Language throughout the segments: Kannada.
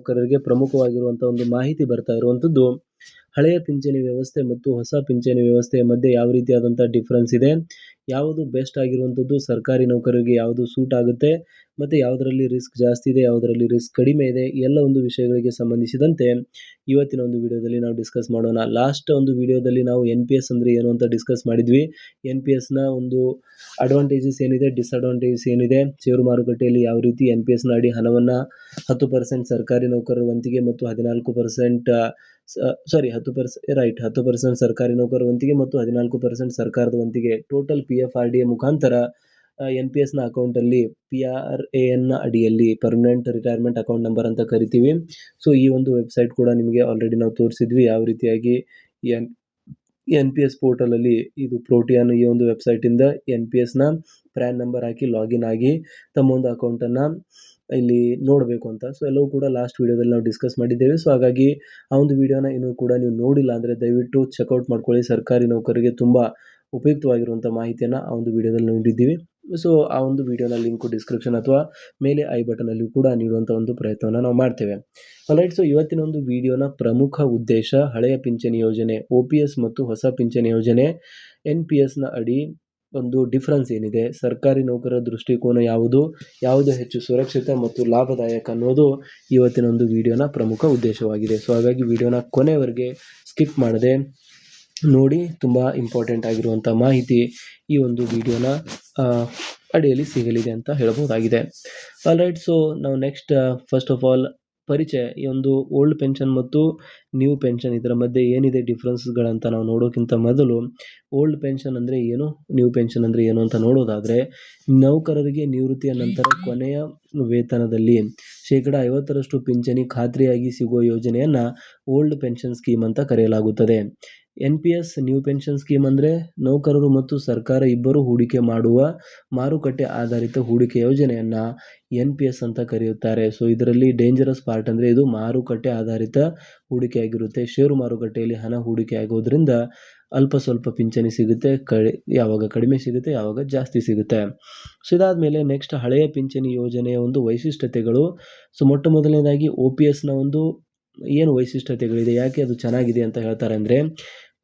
ನೌಕರರಿಗೆ ಪ್ರಮುಖವಾಗಿರುವಂತಹ ಒಂದು ಮಾಹಿತಿ ಬರ್ತಾ ಇರುವಂತದ್ದು ಹಳೆಯ ಪಿಂಚಣಿ ವ್ಯವಸ್ಥೆ ಮತ್ತು ಹೊಸ ಪಿಂಚಣಿ ವ್ಯವಸ್ಥೆಯ ಮಧ್ಯೆ ಯಾವ ರೀತಿಯಾದಂತಹ ಡಿಫರೆನ್ಸ್ ಇದೆ, ಯಾವುದು ಬೆಸ್ಟ್ ಆಗಿರುವಂತದ್ದು, ಸರ್ಕಾರಿ ನೌಕರರಿಗೆ ಯಾವುದು ಸೂಟ್ ಆಗುತ್ತೆ ಮತ್ತೆ ಯಾವುದರಲ್ಲಿ ರಿಸ್ಕ್ ಜಾಸ್ತಿ ಇದೆ, ಯಾವುದರಲ್ಲಿ ರಿಸ್ಕ್ ಕಡಿಮೆ ಇದೆ, ಎಲ್ಲ ಒಂದು ವಿಷಯಗಳಿಗೆ ಸಂಬಂಧಿಸಿದಂತೆ ಇವತ್ತಿನ ಒಂದು ವಿಡಿಯೋದಲ್ಲಿ ನಾವು ಡಿಸ್ಕಸ್ ಮಾಡೋಣ. ಲಾಸ್ಟ್ ಒಂದು ವಿಡಿಯೋದಲ್ಲಿ ನಾವು NPS ಅಂದ್ರೆ ಏನು ಅಂತ ಡಿಸ್ಕಸ್ ಮಾಡಿದ್ವಿ. NPS ನ ಒಂದು ಅಡ್ವಾಂಟೇಜಸ್ ಏನಿದೆ, ಡಿಸ್ಅಡ್ವಾಂಟೇಜಸ್ ಏನಿದೆ, ಷೇರು ಮಾರುಕಟ್ಟೆಯಲ್ಲಿ ಯಾವ ರೀತಿ NPS ನ ಅಡಿ ಹಣವನ್ನ 10% ಸರ್ಕಾರಿ ನೌಕರರ ವಂತಿಗೆ ಮತ್ತು 14% 10% ಸರ್ಕಾರಿ ನೌಕರರ ವಂತಿಗೆ ಮತ್ತು 14% ಸರ್ಕಾರದ ವಂತಿಗೆ ಟೋಟಲ್ PFRDA ಮುಖಾಂತರ NPS ನ ಅಕೌಂಟ್ ಅಲ್ಲಿ PRAN ನ ಅಡಿಯಲ್ಲಿ ಪರ್ಮನೆಂಟ್ ರಿಟೈರ್ಮೆಂಟ್ ಅಕೌಂಟ್ ನಂಬರ್ ಅಂತ ಕರಿತೀವಿ. ಸೊ ಈ ಒಂದು ವೆಬ್ಸೈಟ್ ಕೂಡ ನಿಮಗೆ ಆಲ್ರೆಡಿ ನಾವು ತೋರಿಸಿದ್ವಿ, ಯಾವ ರೀತಿಯಾಗಿ NPS ಪೋರ್ಟಲ್ ಅಲ್ಲಿ ಇದು ಪ್ರೋಟಿಯನ್ ಈ ಒಂದು ವೆಬ್ಸೈಟ್ ಇಂದ NPS ನ ಪ್ರ್ಯಾನ್ ನಂಬರ್ ಹಾಕಿ ಲಾಗಿನ್ ಆಗಿ ತಮ್ಮ ಒಂದು ಅಕೌಂಟ್ ಅನ್ನ ಇಲ್ಲಿ ನೋಡಬೇಕು ಅಂತ. ಸೊ ಎಲ್ಲವೂ ಕೂಡ ಲಾಸ್ಟ್ ವಿಡಿಯೋದಲ್ಲಿ ನಾವು ಡಿಸ್ಕಸ್ ಮಾಡಿದ್ದೇವೆ. ಸೊ ಹಾಗಾಗಿ ಆ ಒಂದು ವಿಡಿಯೋನ ಇನ್ನೂ ಕೂಡ ನೀವು ನೋಡಿಲ್ಲ ಅಂದರೆ ದಯವಿಟ್ಟು ಚೆಕ್ಔಟ್ ಮಾಡ್ಕೊಳ್ಳಿ. ಸರ್ಕಾರಿ ನೌಕರರಿಗೆ ತುಂಬ ಉಪಯುಕ್ತವಾಗಿರುವಂಥ ಮಾಹಿತಿಯನ್ನು ಆ ಒಂದು ವಿಡಿಯೋದಲ್ಲಿ ನೀಡಿದ್ದೀವಿ. ಸೊ ಆ ಒಂದು ವಿಡಿಯೋನ ಲಿಂಕು ಡಿಸ್ಕ್ರಿಪ್ಷನ್ ಅಥವಾ ಮೇಲೆ ಐ ಬಟನಲ್ಲಿ ಕೂಡ ನೀಡುವಂಥ ಒಂದು ಪ್ರಯತ್ನವನ್ನು ನಾವು ಮಾಡ್ತೇವೆ. ಆಲ್ರೈಟ್, ಸೊ ಇವತ್ತಿನ ಒಂದು ವಿಡಿಯೋನ ಪ್ರಮುಖ ಉದ್ದೇಶ ಹಳೆಯ ಪಿಂಚಣಿ ಯೋಜನೆ OPS ಮತ್ತು ಹೊಸ ಪಿಂಚಣಿ ಯೋಜನೆ NPS ನ ಅಡಿ ಒಂದು ಡಿಫರೆನ್ಸ್ ಏನಿದೆ, ಸರ್ಕಾರಿ ನೌಕರರ ದೃಷ್ಟಿಕೋನ ಯಾವುದು ಹೆಚ್ಚು ಸುರಕ್ಷಿತ ಮತ್ತು ಲಾಭದಾಯಕ ಅನ್ನೋದು ಇವತ್ತಿನ ಒಂದು ವಿಡಿಯೋನ ಪ್ರಮುಖ ಉದ್ದೇಶವಾಗಿದೆ. ಸೊ ಹಾಗಾಗಿ ವಿಡಿಯೋನ ಕೊನೆವರೆಗೆ ಸ್ಕಿಪ್ ಮಾಡದೆ ನೋಡಿ, ತುಂಬ ಇಂಪಾರ್ಟೆಂಟ್ ಆಗಿರುವಂಥ ಮಾಹಿತಿ ಈ ಒಂದು ವಿಡಿಯೋನ ಅಡಿಯಲ್ಲಿ ಸಿಗಲಿದೆ ಅಂತ ಹೇಳ್ಬೋದಾಗಿದೆ. ಆಲ್ರೈಟ್, ಸೊ ನಾವು ನೆಕ್ಸ್ಟ್ ಫಸ್ಟ್ ಆಫ್ ಆಲ್ ಪರಿಚಯ, ಈ ಒಂದು ಓಲ್ಡ್ ಪೆನ್ಷನ್ ಮತ್ತು ನ್ಯೂ ಪೆನ್ಷನ್ ಇದರ ಮಧ್ಯೆ ಏನಿದೆ ಡಿಫ್ರೆನ್ಸ್ಗಳಂತ ನಾವು ನೋಡೋಕ್ಕಿಂತ ಮೊದಲು ಓಲ್ಡ್ ಪೆನ್ಷನ್ ಅಂದರೆ ಏನು, ನ್ಯೂ ಪೆನ್ಷನ್ ಅಂದರೆ ಏನು ಅಂತ ನೋಡೋದಾದರೆ, ನೌಕರರಿಗೆ ನಿವೃತ್ತಿಯ ನಂತರ ಕೊನೆಯ ವೇತನದಲ್ಲಿ 50% ಪಿಂಚಣಿ ಖಾತ್ರಿಯಾಗಿ ಸಿಗುವ ಯೋಜನೆಯನ್ನು ಓಲ್ಡ್ ಪೆನ್ಷನ್ ಸ್ಕೀಮ್ ಅಂತ ಕರೆಯಲಾಗುತ್ತದೆ. NPS ನ್ಯೂ ಪೆನ್ಷನ್ ಸ್ಕೀಮ್ ಅಂದರೆ ನೌಕರರು ಮತ್ತು ಸರ್ಕಾರ ಇಬ್ಬರು ಹೂಡಿಕೆ ಮಾಡುವ ಮಾರುಕಟ್ಟೆ ಆಧಾರಿತ ಹೂಡಿಕೆ ಯೋಜನೆಯನ್ನು NPS ಅಂತ ಕರೆಯುತ್ತಾರೆ. ಸೊ ಇದರಲ್ಲಿ ಡೇಂಜರಸ್ ಪಾರ್ಟ್ ಅಂದರೆ ಇದು ಮಾರುಕಟ್ಟೆ ಆಧಾರಿತ ಹೂಡಿಕೆ ಆಗಿರುತ್ತೆ. ಷೇರು ಮಾರುಕಟ್ಟೆಯಲ್ಲಿ ಹಣ ಹೂಡಿಕೆ ಆಗೋದ್ರಿಂದ ಅಲ್ಪ ಸ್ವಲ್ಪ ಪಿಂಚಣಿ ಸಿಗುತ್ತೆ, ಯಾವಾಗ ಕಡಿಮೆ ಸಿಗುತ್ತೆ, ಯಾವಾಗ ಜಾಸ್ತಿ ಸಿಗುತ್ತೆ. ಸೊ ಇದಾದಮೇಲೆ ನೆಕ್ಸ್ಟ್ ಹಳೆಯ ಪಿಂಚಣಿ ಯೋಜನೆಯ ಒಂದು ವೈಶಿಷ್ಟ್ಯತೆಗಳು. ಸೊ ಮೊಟ್ಟ ಮೊದಲನೇದಾಗಿ OPS ನ ಒಂದು ಏನು ವೈಶಿಷ್ಟ್ಯತೆಗಳಿದೆ, ಯಾಕೆ ಅದು ಚೆನ್ನಾಗಿದೆ ಅಂತ ಹೇಳ್ತಾರೆ ಅಂದರೆ,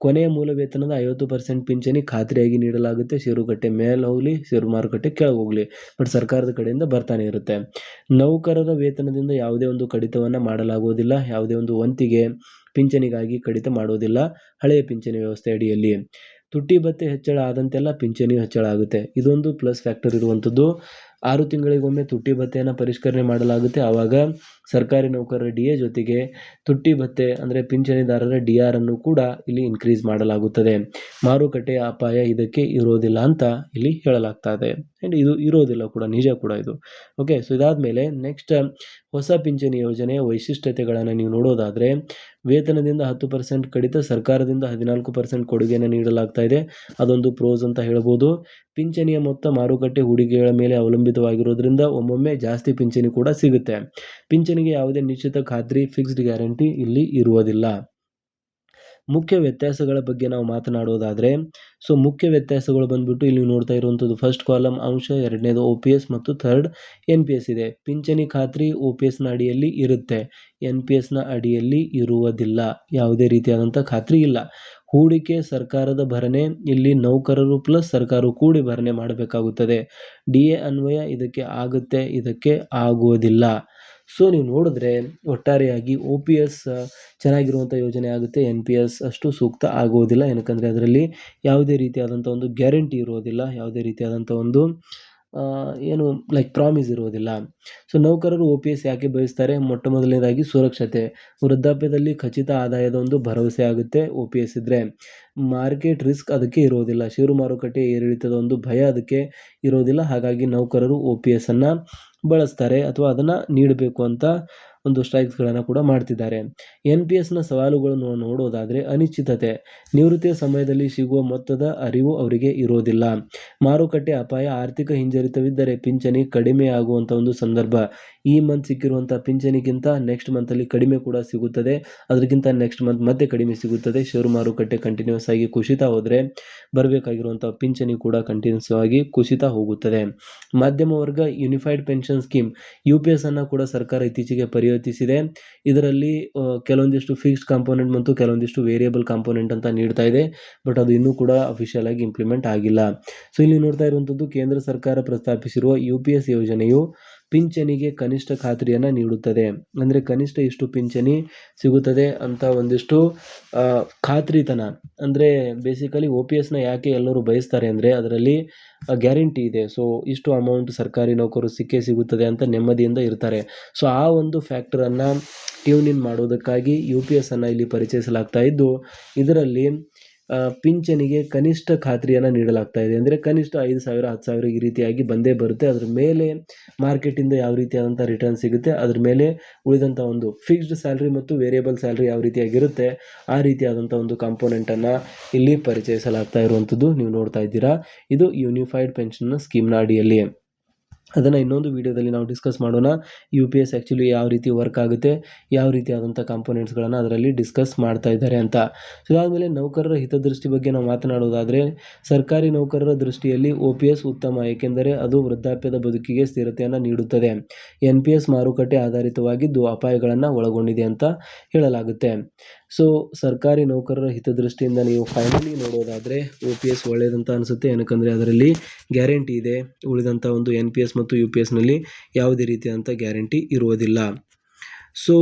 ಕೊನೆಯ ಮೂಲ ವೇತನದ 50% ಪಿಂಚಣಿ ಖಾತ್ರಿಯಾಗಿ ನೀಡಲಾಗುತ್ತೆ. ಷೇರುಕಟ್ಟೆ ಮೇಲೆ ಹೋಗಲಿ, ಷೇರು ಮಾರುಕಟ್ಟೆ ಕೆಳಗೆ ಹೋಗಲಿ, ಬಟ್ ಸರ್ಕಾರದ ಕಡೆಯಿಂದ ಬರ್ತಾನೆ ಇರುತ್ತೆ. ನೌಕರರ ವೇತನದಿಂದ ಯಾವುದೇ ಒಂದು ಕಡಿತವನ್ನು ಮಾಡಲಾಗುವುದಿಲ್ಲ, ಯಾವುದೇ ಒಂದು ವಂತಿಗೆ ಪಿಂಚಣಿಗಾಗಿ ಕಡಿತ ಮಾಡುವುದಿಲ್ಲ ಹಳೆಯ ಪಿಂಚಣಿ ವ್ಯವಸ್ಥೆ ಅಡಿಯಲ್ಲಿ. ತುಟ್ಟಿ ಭತ್ಯೆ ಹೆಚ್ಚಳ ಆದಂತೆಲ್ಲ ಪಿಂಚಣಿಯು ಹೆಚ್ಚಳ ಆಗುತ್ತೆ. ಇದೊಂದು ಪ್ಲಸ್ ಫ್ಯಾಕ್ಟರ್ ಇರುವಂಥದ್ದು. 6 ತಿಂಗಳಿಗೊಮ್ಮೆ ತುಟ್ಟಿ ಭತ್ಯೆಯನ್ನು ಪರಿಷ್ಕರಣೆ ಮಾಡಲಾಗುತ್ತೆ. ಆವಾಗ ಸರ್ಕಾರಿ ನೌಕರರ DA ಜೊತೆಗೆ ತುಟ್ಟಿ ಭತ್ಯೆ ಅಂದರೆ ಪಿಂಚಣಿದಾರರ DR ಅನ್ನು ಕೂಡ ಇಲ್ಲಿ ಇನ್ಕ್ರೀಸ್ ಮಾಡಲಾಗುತ್ತದೆ. ಮಾರುಕಟ್ಟೆಯ ಅಪಾಯ ಇದಕ್ಕೆ ಇರೋದಿಲ್ಲ ಅಂತ ಇಲ್ಲಿ ಹೇಳಲಾಗ್ತದೆ. ಆ್ಯಂಡ್ ಇದು ಇರೋದಿಲ್ಲ ಕೂಡ, ನಿಜ ಕೂಡ ಇದು. ಓಕೆ, ಸೊ ಇದಾದಮೇಲೆ ನೆಕ್ಸ್ಟ್ ಹೊಸ ಪಿಂಚಣಿ ಯೋಜನೆಯ ವೈಶಿಷ್ಟ್ಯತೆಗಳನ್ನು ನೀವು ನೋಡೋದಾದರೆ, ವೇತನದಿಂದ 10% ಕಡಿತ, ಸರ್ಕಾರದಿಂದ 14% ಕೊಡುಗೆಯನ್ನು ನೀಡಲಾಗ್ತಾ ಇದೆ. ಅದೊಂದು ಪ್ರೋಸ್ ಅಂತ ಹೇಳ್ಬೋದು. ಪಿಂಚಣಿಯ ಮೊತ್ತ ಮಾರುಕಟ್ಟೆ ಹೂಡಿಕೆಗಳ ಮೇಲೆ ಅವಲಂಬಿತವಾಗಿರೋದ್ರಿಂದ ಒಮ್ಮೊಮ್ಮೆ ಜಾಸ್ತಿ ಪಿಂಚಣಿ ಕೂಡ ಸಿಗುತ್ತೆ. ಪಿಂಚಣಿಗೆ ಯಾವುದೇ ನಿಶ್ಚಿತ ಖಾತ್ರಿ, ಫಿಕ್ಸ್ಡ್ ಗ್ಯಾರಂಟಿ ಇಲ್ಲಿ ಇರುವುದಿಲ್ಲ. ಮುಖ್ಯ ವ್ಯತ್ಯಾಸಗಳ ಬಗ್ಗೆ ನಾವು ಮಾತನಾಡೋದಾದರೆ, ಸೊ ಮುಖ್ಯ ವ್ಯತ್ಯಾಸಗಳು ಬಂದ್ಬಿಟ್ಟು ಇಲ್ಲಿ ನೋಡ್ತಾ ಇರುವಂಥದ್ದು ಫಸ್ಟ್ ಕಾಲಮ್ ಅಂಶ, ಎರಡನೇದು OPS ಮತ್ತು ಥರ್ಡ್ NPS ಇದೆ. ಪಿಂಚಣಿ ಖಾತ್ರಿ OPS ನ ಅಡಿಯಲ್ಲಿ ಇರುತ್ತೆ, NPS ನ ಅಡಿಯಲ್ಲಿ ಇರುವುದಿಲ್ಲ. ಯಾವುದೇ ರೀತಿಯಾದಂಥ ಖಾತ್ರಿ ಇಲ್ಲ. ಹೂಡಿಕೆ ಸರ್ಕಾರದ ಭರಣೆ, ಇಲ್ಲಿ ನೌಕರರು ಪ್ಲಸ್ ಸರ್ಕಾರವು ಕೂಡಿ ಭರಣೆ ಮಾಡಬೇಕಾಗುತ್ತದೆ. DA ಅನ್ವಯ ಇದಕ್ಕೆ ಆಗುತ್ತೆ, ಇದಕ್ಕೆ ಆಗೋದಿಲ್ಲ. ಸೊ ನೀವು ನೋಡಿದ್ರೆ ಒಟ್ಟಾರೆಯಾಗಿ OPS ಚೆನ್ನಾಗಿರುವಂಥ ಯೋಜನೆ ಆಗುತ್ತೆ, NPS ಅಷ್ಟು ಸೂಕ್ತ ಆಗೋದಿಲ್ಲ. ಏನಕ್ಕಂದರೆ ಅದರಲ್ಲಿ ಯಾವುದೇ ರೀತಿಯಾದಂಥ ಒಂದು ಗ್ಯಾರಂಟಿ ಇರೋದಿಲ್ಲ, ಯಾವುದೇ ರೀತಿಯಾದಂಥ ಒಂದು ಪ್ರಾಮಿಸ್ ಇರೋದಿಲ್ಲ. ಸೊ ನೌಕರರು OPS ಯಾಕೆ ಬಯಸ್ತಾರೆ? ಮೊಟ್ಟ ಮೊದಲನೇದಾಗಿ ಸುರಕ್ಷತೆ, ವೃದ್ಧಾಪ್ಯದಲ್ಲಿ ಖಚಿತ ಆದಾಯದ ಒಂದು ಭರವಸೆ ಆಗುತ್ತೆ OPS ಇದ್ದರೆ. ಮಾರ್ಕೆಟ್ ರಿಸ್ಕ್ ಅದಕ್ಕೆ ಇರೋದಿಲ್ಲ, ಷೇರು ಮಾರುಕಟ್ಟೆ ಏರಿಳಿತದ ಒಂದು ಭಯ ಅದಕ್ಕೆ ಇರೋದಿಲ್ಲ. ಹಾಗಾಗಿ ನೌಕರರು OPS ಅನ್ನು ಬಳಸ್ತಾರೆ ಅಥವಾ ಅದನ್ನು ನೀಡಬೇಕು ಅಂತ ಒಂದು ಸ್ಟ್ರೈಕ್ಸ್ಗಳನ್ನು ಕೂಡ ಮಾಡ್ತಿದ್ದಾರೆ. NPS ನ ಸವಾಲುಗಳನ್ನು ನೋಡೋದಾದರೆ, ಅನಿಶ್ಚಿತತೆ, ನಿವೃತ್ತಿಯ ಸಮಯದಲ್ಲಿ ಸಿಗುವ ಮೊತ್ತದ ಅರಿವು ಅವರಿಗೆ ಇರೋದಿಲ್ಲ. ಮಾರುಕಟ್ಟೆ ಅಪಾಯ, ಆರ್ಥಿಕ ಹಿಂಜರಿತವಿದ್ದರೆ ಪಿಂಚಣಿ ಕಡಿಮೆ ಆಗುವಂಥ ಒಂದು ಸಂದರ್ಭ. ಈ ಮಂತ್ ಸಿಕ್ಕಿರುವಂಥ ಪಿಂಚಣಿಗಿಂತ ನೆಕ್ಸ್ಟ್ ಮಂತಲ್ಲಿ ಕಡಿಮೆ ಕೂಡ ಸಿಗುತ್ತದೆ, ಅದಕ್ಕಿಂತ ನೆಕ್ಸ್ಟ್ ಮಂತ್ ಮತ್ತೆ ಕಡಿಮೆ ಸಿಗುತ್ತದೆ. ಷೇರು ಮಾರುಕಟ್ಟೆ ಕಂಟಿನ್ಯೂಸ್ ಆಗಿ ಕುಸಿತ ಹೋದರೆ ಬರಬೇಕಾಗಿರುವಂಥ ಪಿಂಚಣಿ ಕೂಡ ಕಂಟಿನ್ಯೂಸ್ ಆಗಿ ಕುಸಿತ ಹೋಗುತ್ತದೆ. ಮಧ್ಯಮ ವರ್ಗ ಯೂನಿಫೈಡ್ ಪೆನ್ಷನ್ ಸ್ಕೀಮ್ UPS ಅನ್ನು ಕೂಡ ಸರ್ಕಾರ ಇತ್ತೀಚೆಗೆ ಲಭ್ಯತಿಸಿದೆ. ಇದರಲ್ಲಿ ಕೆಲವೊಂದಿಷ್ಟು ಫಿಕ್ಸ್ಡ್ ಕಾಂಪೋನೆಂಟ್ ಮತ್ತು ಕೆಲವೊಂದಿಷ್ಟು ವೇರಿಯಬಲ್ ಕಾಂಪೋನೆಂಟ್ ಅಂತ ನೀಡ್ತಾ ಇದೆ. ಬಟ್ ಅದು ಇನ್ನೂ ಕೂಡ ಅಫಿಷಿಯಲ್ ಆಗಿ ಇಂಪ್ಲಿಮೆಂಟ್ ಆಗಿಲ್ಲ. ಸೊ ಇಲ್ಲಿ ನೋಡ್ತಾ ಇರುವಂಥದ್ದು ಕೇಂದ್ರ ಸರ್ಕಾರ ಪ್ರಸ್ತಾಪಿಸಿರುವ UPS ಯೋಜನೆಯು ಪಿಂಚಣಿಗೆ ಕನಿಷ್ಠ ಖಾತ್ರಿಯನ್ನು ನೀಡುತ್ತದೆ. ಅಂದರೆ ಕನಿಷ್ಠ ಇಷ್ಟು ಪಿಂಚಣಿ ಸಿಗುತ್ತದೆ ಅಂತ ಒಂದಿಷ್ಟು ಖಾತ್ರಿತನ, ಅಂದರೆ ಬೇಸಿಕಲಿ OPSನ ಯಾಕೆ ಎಲ್ಲರೂ ಬಯಸ್ತಾರೆ ಅಂದರೆ ಅದರಲ್ಲಿ ಗ್ಯಾರಂಟಿ ಇದೆ. ಸೊ ಇಷ್ಟು ಅಮೌಂಟ್ ಸರ್ಕಾರಿ ನೌಕರು ಸಿಕ್ಕೇ ಸಿಗುತ್ತದೆ ಅಂತ ನೆಮ್ಮದಿಯಿಂದ ಇರ್ತಾರೆ. ಸೊ ಆ ಒಂದು ಫ್ಯಾಕ್ಟರನ್ನು ಟ್ಯೂನ್ ಇನ್ ಮಾಡೋದಕ್ಕಾಗಿ UPS ಅನ್ನು ಇಲ್ಲಿ ಪರಿಚಯಿಸಲಾಗ್ತಾ ಇದ್ದು, ಇದರಲ್ಲಿ ಪಿಂಚಣಿಗೆ ಕನಿಷ್ಠ ಖಾತ್ರಿಯನ್ನು ನೀಡಲಾಗ್ತಾ ಇದೆ. ಅಂದರೆ ಕನಿಷ್ಠ 5,000 10,000 ಈ ರೀತಿಯಾಗಿ ಬಂದೇ ಬರುತ್ತೆ. ಅದ್ರ ಮೇಲೆ ಮಾರ್ಕೆಟಿಂದ ಯಾವ ರೀತಿಯಾದಂಥ ರಿಟರ್ನ್ ಸಿಗುತ್ತೆ, ಅದ್ರ ಮೇಲೆ ಉಳಿದಂಥ ಒಂದು ಫಿಕ್ಸ್ಡ್ ಸ್ಯಾಲ್ರಿ ಮತ್ತು ವೇರಿಯಬಲ್ ಸ್ಯಾಲ್ರಿ ಯಾವ ರೀತಿಯಾಗಿರುತ್ತೆ ಆ ರೀತಿಯಾದಂಥ ಒಂದು ಕಾಂಪೋನೆಂಟನ್ನು ಇಲ್ಲಿ ಪರಿಚಯಿಸಲಾಗ್ತಾ ಇರುವಂಥದ್ದು ನೀವು ನೋಡ್ತಾ ಇದ್ದೀರಾ. ಇದು ಯೂನಿಫೈಡ್ ಪೆನ್ಷನ್ ಸ್ಕೀಮ್ನ ಅಡಿಯಲ್ಲಿ. ಅದನ್ನು ಇನ್ನೊಂದು ವಿಡಿಯೋದಲ್ಲಿ ನಾವು ಡಿಸ್ಕಸ್ ಮಾಡೋಣ. UPS ಆ್ಯಕ್ಚುಲಿ ಯಾವ ರೀತಿ ವರ್ಕ್ ಆಗುತ್ತೆ, ಯಾವ ರೀತಿಯಾದಂಥ ಕಾಂಪೋನೆಂಟ್ಸ್ಗಳನ್ನು ಅದರಲ್ಲಿ ಡಿಸ್ಕಸ್ ಮಾಡ್ತಾ ಇದ್ದಾರೆ ಅಂತ. ಸೊ ಅದಾದಮೇಲೆ ನೌಕರರ ಹಿತದೃಷ್ಟಿ ಬಗ್ಗೆ ನಾವು ಮಾತನಾಡೋದಾದರೆ, ಸರ್ಕಾರಿ ನೌಕರರ ದೃಷ್ಟಿಯಲ್ಲಿ OPS ಉತ್ತಮ, ಏಕೆಂದರೆ ಅದು ವೃದ್ಧಾಪ್ಯದ ಬದುಕಿಗೆ ಸ್ಥಿರತೆಯನ್ನು ನೀಡುತ್ತದೆ. NPS ಮಾರುಕಟ್ಟೆ ಆಧಾರಿತವಾಗಿದ್ದು ಅಪಾಯಗಳನ್ನು ಒಳಗೊಂಡಿದೆ ಅಂತ ಹೇಳಲಾಗುತ್ತೆ. ಸೊ ಸರ್ಕಾರಿ ನೌಕರರ ಹಿತದೃಷ್ಟಿಯಿಂದ ನೀವು ಫೈನಲಿ ನೋಡೋದಾದರೆ OPS ಒಳ್ಳೆಯದಂತ ಅನಿಸುತ್ತೆ. ಏನಕ್ಕಂದರೆ ಅದರಲ್ಲಿ ಗ್ಯಾರಂಟಿ ಇದೆ. ಉಳಿದಂಥ ಒಂದು NPS ಮತ್ತು UPSನಲ್ಲಿ ಯಾವುದೇ ರೀತಿಯಾದಂಥ ಗ್ಯಾರಂಟಿ ಇರುವುದಿಲ್ಲ. ಸೊ